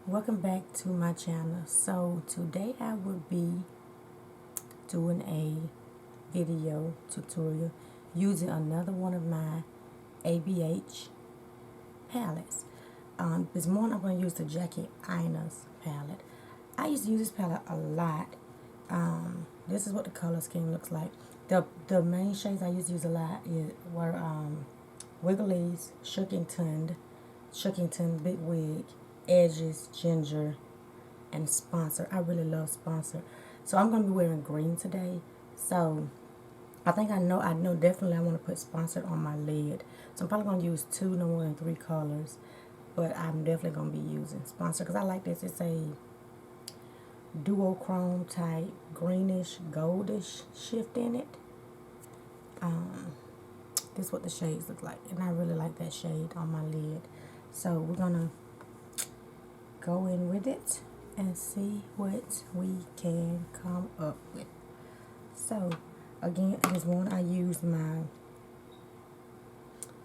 Welcome back to my channel. So today I will be doing a video tutorial using another one of my ABH palettes. This morning I'm going to use the Jackie Aina's palette. I used to use this palette a lot. This is what the color scheme looks like. The main shades I used to use a lot were Wigglies, Shookington, Big Wig, Edges, Ginger, and Sponsor. I really love Sponsor. So I'm going to be wearing green today. So I know definitely I want to put Sponsor on my lid. So I'm probably going to use 2, no more than 3 colors. But I'm definitely going to be using Sponsor because I like this. It's a duochrome type greenish, goldish shift in it. This is what the shades look like. And I really like that shade on my lid. So we're going to go in with it and see what we can come up with. So again, this one I used my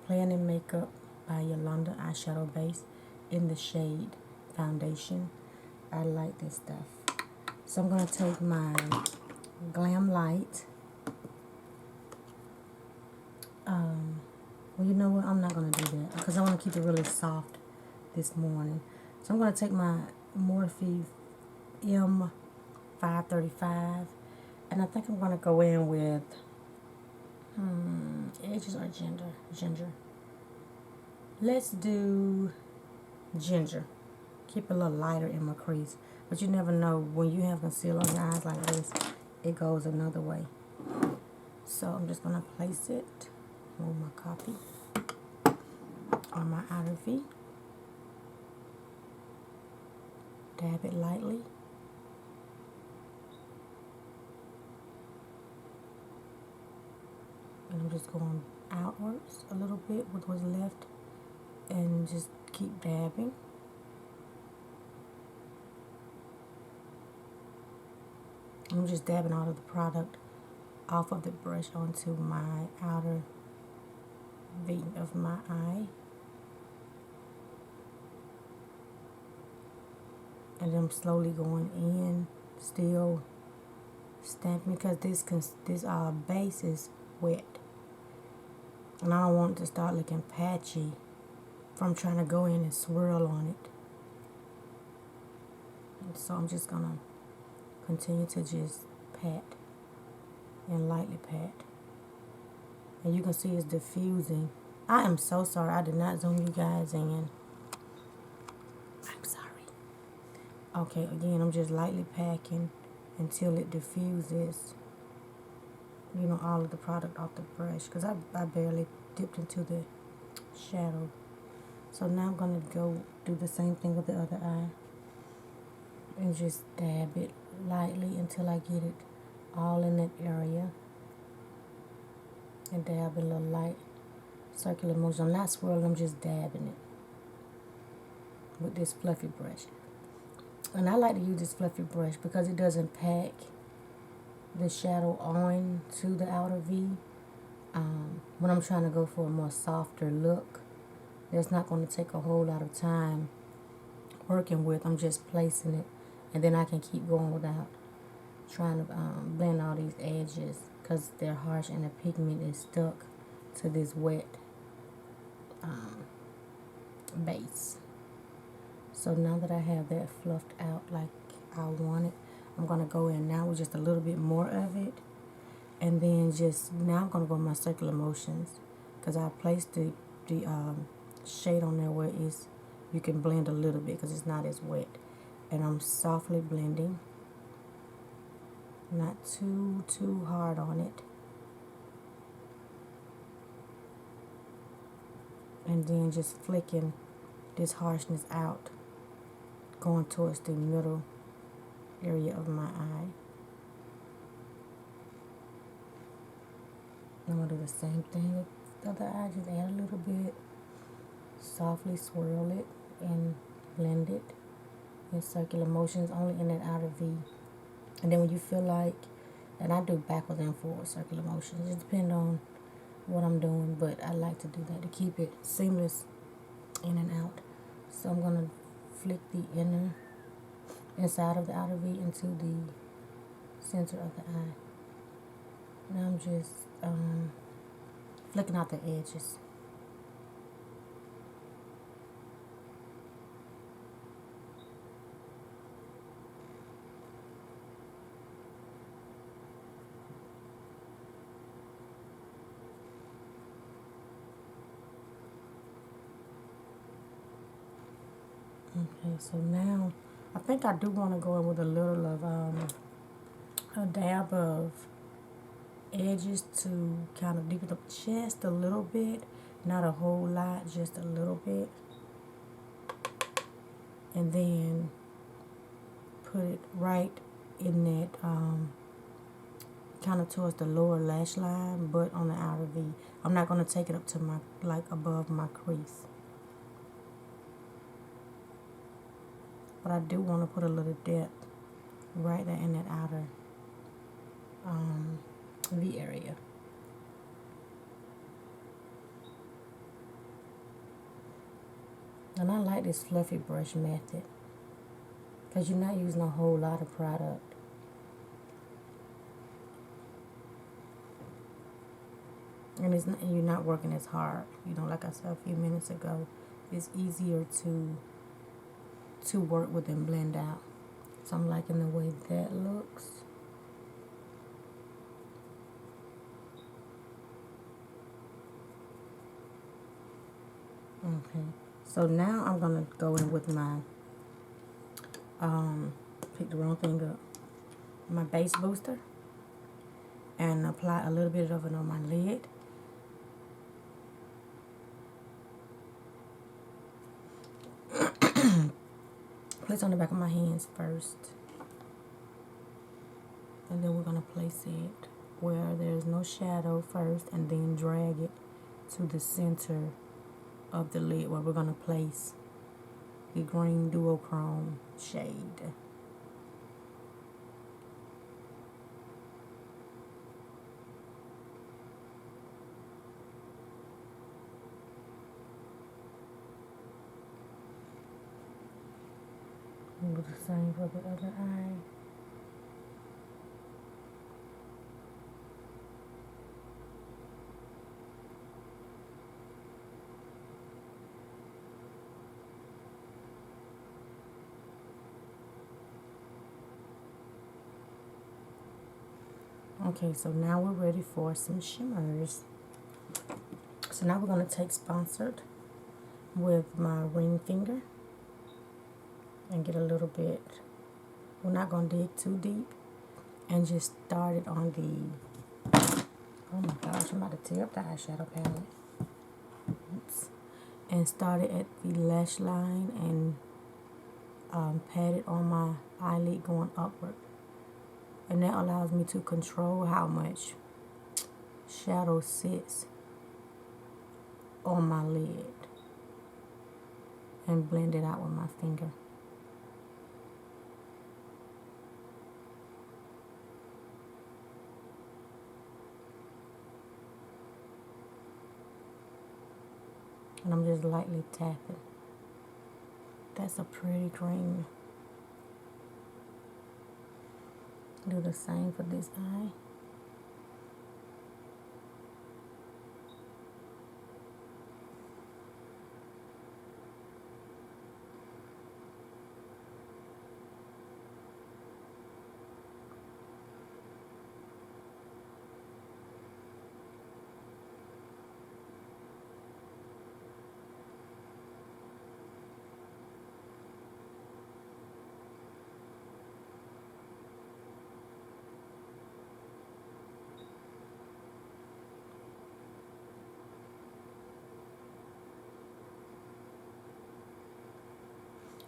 Planning Makeup by Yolanda eyeshadow base in the shade Foundation. I like this stuff. So I'm going to take my Glam Light. Well, you know what? I'm not going to do that because I want to keep it really soft this morning. So I'm going to take my Morphe M535, and I think I'm going to go in with Edges or Ginger. Let's do Ginger. Keep it a little lighter in my crease, but you never know when you have concealer on your eyes like this, it goes another way. So I'm just going to place it, move my copy on my outer V. Dab it lightly. And I'm just going outwards a little bit with what's left and just keep dabbing. I'm just dabbing all of the product off of the brush onto my outer V of my eye. And I'm slowly going in, still stamping because this base is wet, and I don't want it to start looking patchy from trying to go in and swirl on it. And so I'm just gonna continue to just pat and lightly pat, and you can see it's diffusing. I am so sorry I did not zoom you guys in. I'm sorry. Okay, again, I'm just lightly packing until it diffuses, you know, all of the product off the brush, because I barely dipped into the shadow. So now I'm going to go do the same thing with the other eye and just dab it lightly until I get it all in that area, and dab a little light circular motion. I'm not swirling, I'm just dabbing it with this fluffy brush. And I like to use this fluffy brush because it doesn't pack the shadow on to the outer V. When I'm trying to go for a more softer look, that's not going to take a whole lot of time working with. I'm just placing it, and then I can keep going without trying to blend all these edges because they're harsh and the pigment is stuck to this wet base. So now that I have that fluffed out like I want it, I'm going to go in now with just a little bit more of it. And then now I'm going to go with my circular motions because I placed the shade on there where you can blend a little bit because it's not as wet. And I'm softly blending, not too hard on it. And then just flicking this harshness out, going towards the middle area of my eye. I'm going to do the same thing with the other eye. Just add a little bit, softly swirl it and blend it in circular motions, only in that outer V. And then when you feel like, and I do backwards and forward circular motions, it depends on what I'm doing, but I like to do that to keep it seamless in and out. So I'm going to flick the inside of the outer V into the center of the eye. Now I'm just flicking out the edges. Okay, so now I think I do want to go in with a little of a dab of edges to kind of deepen up just a little bit, not a whole lot, just a little bit, and then put it right in that kind of towards the lower lash line, but on the outer V. I'm not going to take it up to my, like, above my crease. But I do want to put a little depth right there in that outer V area. And I like this fluffy brush method because you're not using a whole lot of product. And you're not working as hard. You know, like I said a few minutes ago, it's easier to work with and blend out. So I'm liking the way that looks. Okay, so now I'm gonna go in with my pick the wrong thing up, my base booster, and apply a little bit of it on my lid. Place on the back of my hands first, and then we're going to place it where there's no shadow first, and then drag it to the center of the lid where we're going to place the green duochrome shade. Do the same for the other eye. Okay, so now we're ready for some shimmers. So now we're going to take Sponsored with my ring finger and get a little bit, we're not going to dig too deep, and just start it on the, oh my gosh, I'm about to tear up the eyeshadow palette. Oops. And start it at the lash line and pat it on my eyelid going upward. And that allows me to control how much shadow sits on my lid and blend it out with my finger. And I'm just lightly tapping. That's a pretty green. Do the same for this eye.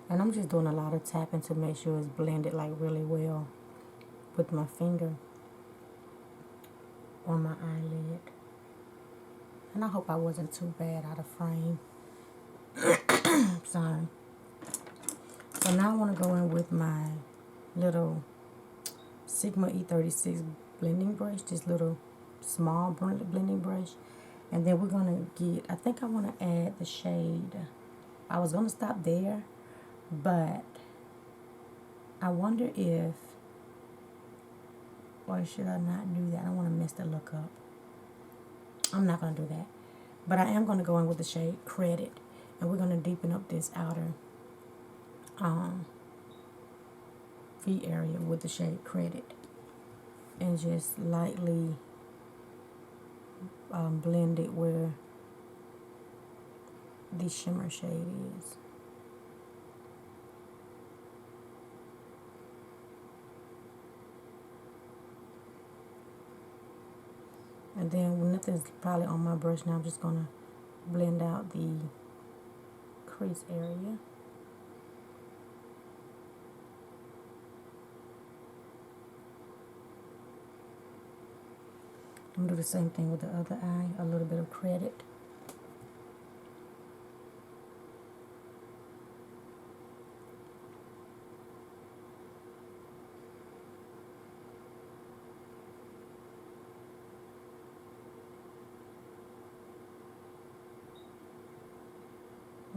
And I'm just doing a lot of tapping to make sure it's blended like really well with my finger on my eyelid. And I hope I wasn't too bad out of frame. Sorry. So now I want to go in with my little Sigma E36 blending brush, this little small blending brush. And then we're going to get, I think I want to add the shade. I was going to stop there, But I wonder if, or should I not do that? I don't want to mess the look up. I'm not going to do that. But I am going to go in with the shade Credit. And we're going to deepen up this outer V area with the shade Credit. And just lightly blend it where the shimmer shade is. And then when nothing's probably on my brush now, I'm just going to blend out the crease area. I'm going to do the same thing with the other eye, a little bit of Credit.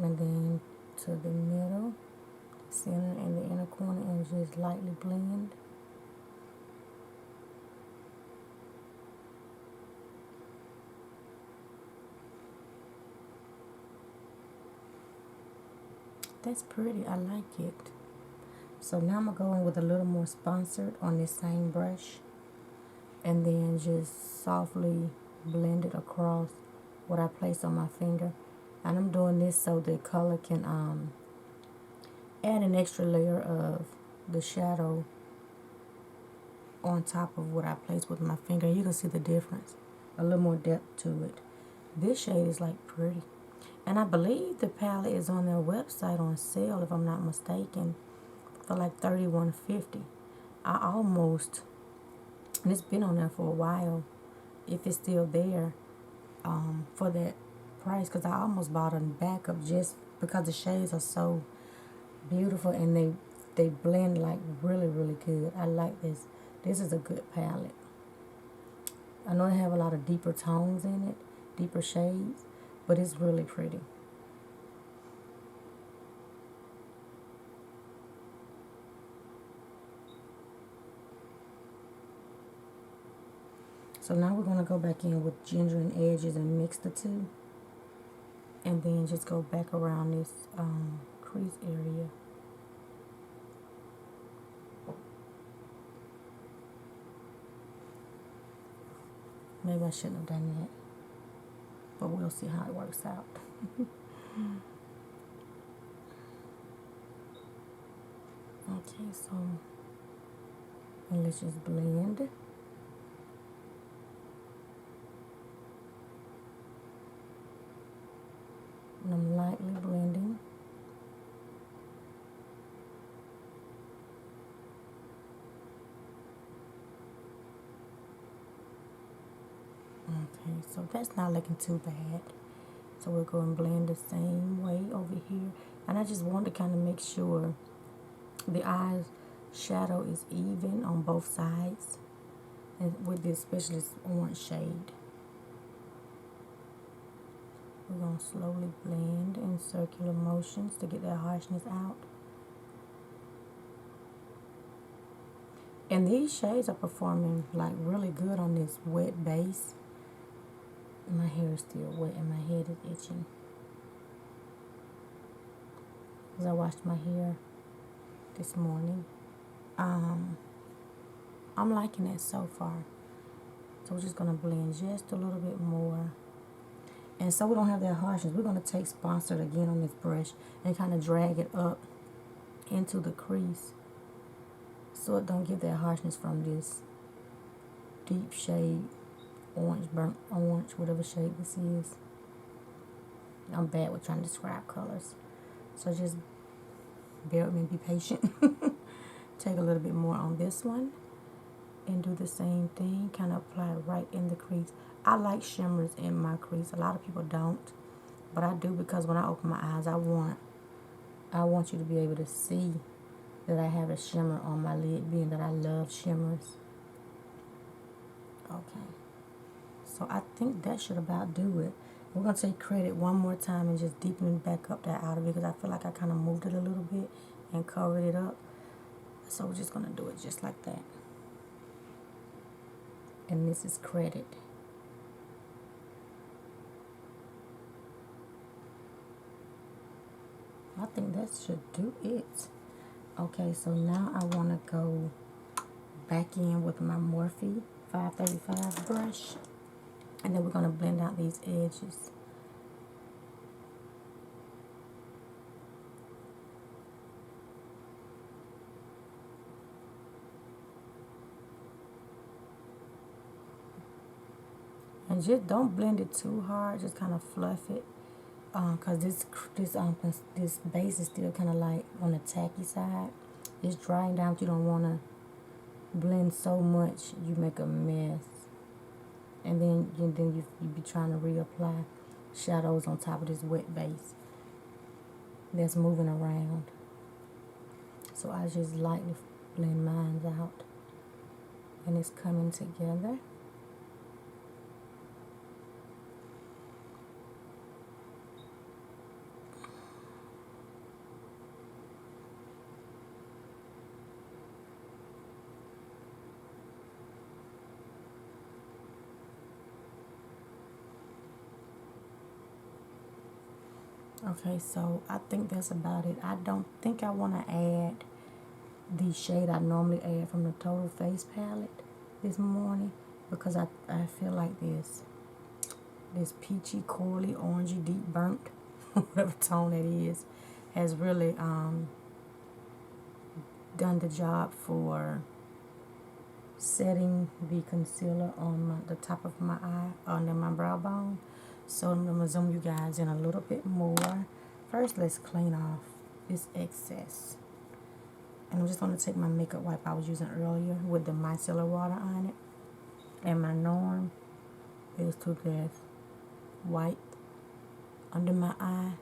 And then to the middle, center, and the inner corner, and just lightly blend. That's pretty. I like it. So now I'm going to go in with a little more Sponsored on this same brush. And then just softly blend it across what I place on my finger. And I'm doing this so the color can add an extra layer of the shadow on top of what I place with my finger. You can see the difference. A little more depth to it. This shade is like pretty. And I believe the palette is on their website on sale, if I'm not mistaken, for like $31.50. I almost, and it's been on there for a while, if it's still there, for that price, because I almost bought a backup just because the shades are so beautiful and they blend like really, really good. I like this. This is a good palette. I know they have a lot of deeper tones in it, deeper shades, but it's really pretty. So now we're going to go back in with Ginger and Edges and mix the two. And then just go back around this crease area. Maybe I shouldn't have done that, but we'll see how it works out. Okay, so and let's just blend. And I'm lightly blending. Okay, so that's not looking too bad. So we'll go and blend the same way over here. And I just want to kind of make sure the eye shadow is even on both sides. And with this, especially this orange shade. We're going to slowly blend in circular motions to get that harshness out. And these shades are performing like really good on this wet base. My hair is still wet and my head is itching. Because I washed my hair this morning. I'm liking it so far. So we're just going to blend just a little bit more. And so we don't have that harshness, we're going to take Sponsored again on this brush and kind of drag it up into the crease so it don't give that harshness from this deep shade, orange, burnt orange, whatever shade this is. I'm bad with trying to describe colors. So just bear with me and be patient. Take a little bit more on this one and do the same thing, kind of apply it right in the crease. I like shimmers in my crease. A lot of people don't, but I do because when I open my eyes, I want you to be able to see that I have a shimmer on my lid, being that I love shimmers. Okay, so I think that should about do it. We're going to take credit one more time and just deepen it back up that outer because I feel like I kind of moved it a little bit and covered it up. So we're just going to do it just like that. And this is credit. I think that should do it. Okay, so now I want to go back in with my Morphe 535 brush. And then we're going to blend out these edges. And just don't blend it too hard, just kind of fluff it. Cause this base is still kind of like on the tacky side. It's drying down, but you don't want to blend so much you make a mess. And then you be trying to reapply shadows on top of this wet base that's moving around. So I just lightly blend mine out, and it's coming together. Okay, so I think that's about it. I don't think I want to add the shade I normally add from the Total Face palette this morning because I feel like this peachy, corally, orangey, deep burnt, whatever tone it is, has really done the job for setting the concealer on the top of my eye, under my brow bone. So I'm going to zoom you guys in a little bit more. First, let's clean off this excess. And I'm just going to take my makeup wipe I was using earlier with the micellar water on it. And my norm is to just wipe under my eye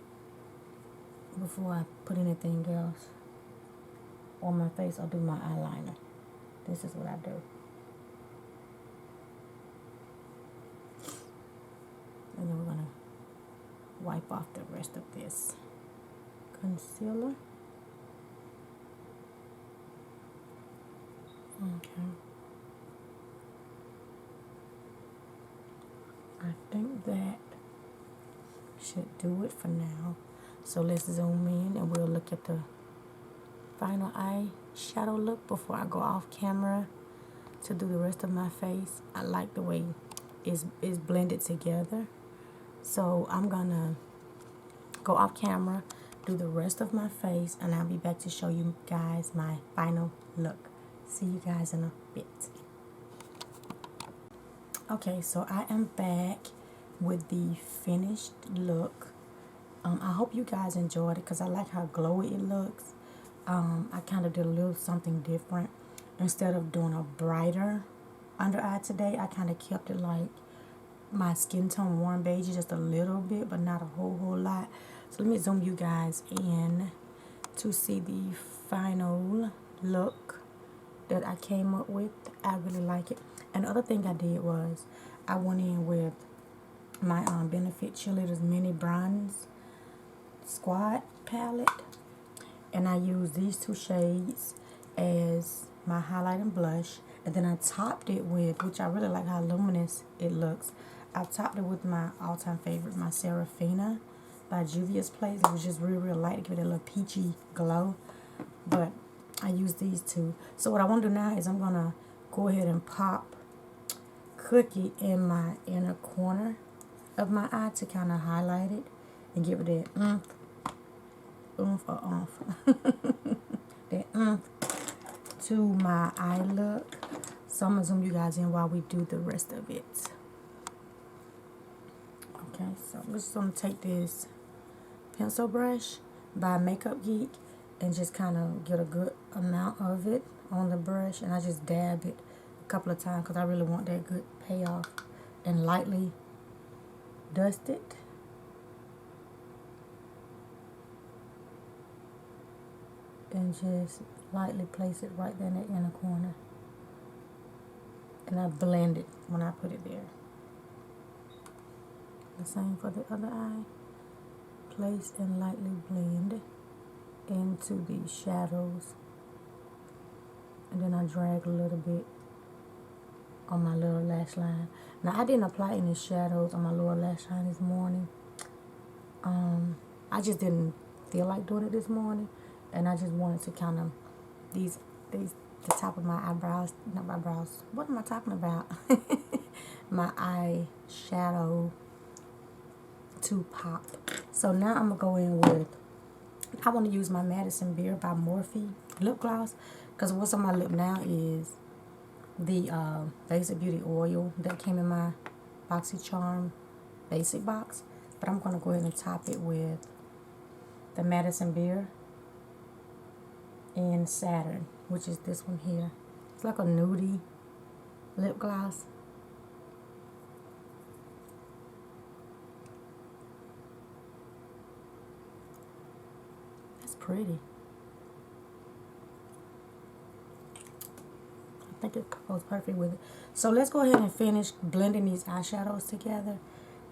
before I put anything else on my face or do my eyeliner. This is what I do. And then we're going to wipe off the rest of this concealer. Okay. I think that should do it for now. So let's zoom in and we'll look at the final eyeshadow look before I go off camera to do the rest of my face. I like the way it's blended together. So I'm gonna go off camera, do the rest of my face, and I'll be back to show you guys my final look. See you guys in a bit. Okay, so I am back with the finished look. I hope you guys enjoyed it because I like how glowy it looks. I kind of did a little something different. Instead of doing a brighter under eye today, I kind of kept it like my skin tone warm beige just a little bit, but not a whole lot. So let me zoom you guys in to see the final look that I came up with. I really like it. And the other thing I did was I went in with my Benefit Cheerleaders Mini Bronze Squad palette, and I used these two shades as my highlight and blush, and then I topped it with, which I really like how luminous it looks, I topped it with my all-time favorite, my Serafina by Juvia's Place. It was just real light to give it a little peachy glow, but I used these two. So what I want to do now is I'm going to go ahead and pop Cookie in my inner corner of my eye to kind of highlight it and give it that that to my eye look. So I'm going to zoom you guys in while we do the rest of it. Okay, so I'm just going to take this pencil brush by Makeup Geek and just kind of get a good amount of it on the brush, and I just dab it a couple of times because I really want that good payoff, and lightly dust it. And just lightly place it right there in the inner corner. And I blend it when I put it there. The same for the other eye. Place and lightly blend into the shadows. And then I drag a little bit on my lower lash line. Now, I didn't apply any shadows on my lower lash line this morning. I just didn't feel like doing it this morning. And I just wanted to kind of, the top of my eyebrows, not my brows, what am I talking about? My eyeshadow to pop. So now I'm going to go in with, I want to use my Madison Beer by Morphe lip gloss. Because what's on my lip now is the Basic Beauty oil that came in my BoxyCharm basic box. But I'm going to go ahead and top it with the Madison Beer in Saturn, which is this one here. It's like a nudie lip gloss. That's pretty. I think it goes perfect with it. So let's go ahead and finish blending these eyeshadows together,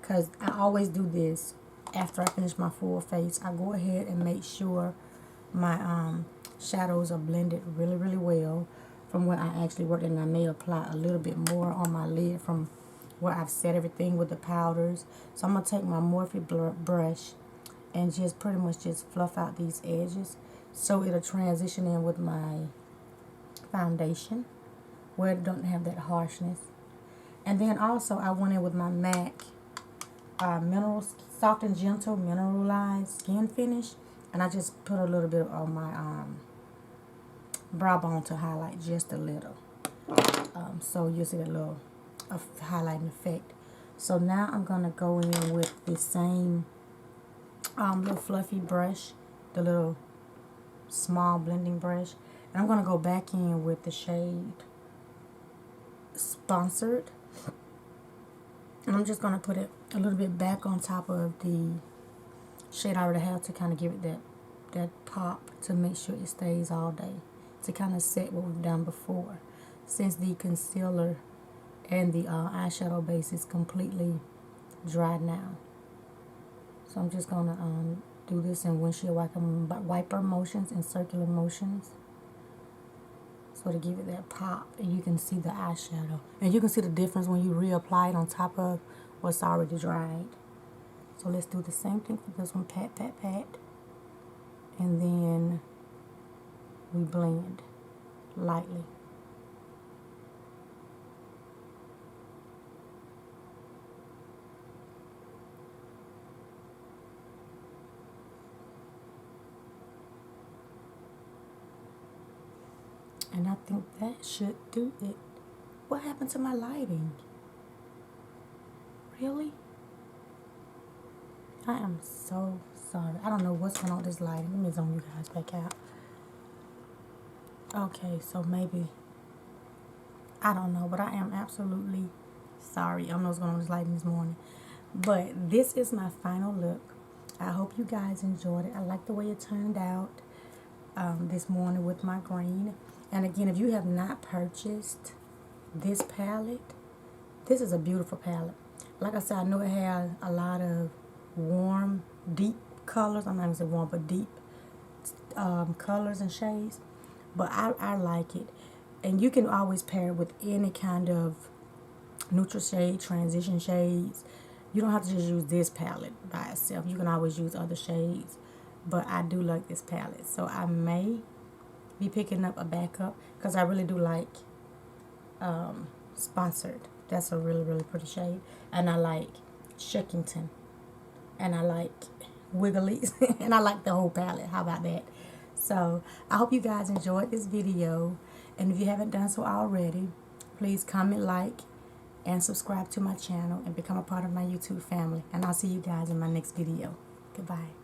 because I always do this after I finish my full face. I go ahead and make sure my shadows are blended really, really well from where I actually worked, and I may apply a little bit more on my lid from where I've set everything with the powders. So I'm going to take my Morphe brush and just pretty much just fluff out these edges so it'll transition in with my foundation where it doesn't have that harshness. And then also I went in with my MAC Soft and Gentle Mineralized Skin Finish, and I just put a little bit on my brow bone to highlight just a little. So you'll see that little highlighting effect. So now I'm going to go in with the same little fluffy brush, the little small blending brush, and I'm going to go back in with the shade Sponsored, and I'm just going to put it a little bit back on top of the shade I already have to kind of give it that pop, to make sure it stays all day, to kind of set what we've done before, since the concealer and the eyeshadow base is completely dried now. So I'm just going to do this in windshield wiper motions and circular motions, so to give it that pop, and you can see the eyeshadow. And you can see the difference when you reapply it on top of what's already dried. So let's do the same thing for this one. Pat, pat, pat. And then we blend lightly. And I think that should do it. What happened to my lighting? Really? I am so sorry. I don't know what's going on with this lighting. Let me zoom you guys back out. Okay, so maybe, I don't know, but I am absolutely sorry. I don't know what's going on with this lighting this morning. But this is my final look. I hope you guys enjoyed it. I like the way it turned out this morning with my green. And again, if you have not purchased this palette, this is a beautiful palette. Like I said, I know it has a lot of warm, deep colors. I'm not going to say warm, but deep colors and shades. But I like it. And you can always pair it with any kind of neutral shade, transition shades. You don't have to just use this palette by itself. You can always use other shades. But I do like this palette. So I may be picking up a backup, because I really do like Sponsored. That's a really, really pretty shade. And I like Shakington. And I like Wigglies. And I like the whole palette. How about that? So I hope you guys enjoyed this video. And if you haven't done so already, please comment, like, and subscribe to my channel and become a part of my YouTube family. And I'll see you guys in my next video. Goodbye.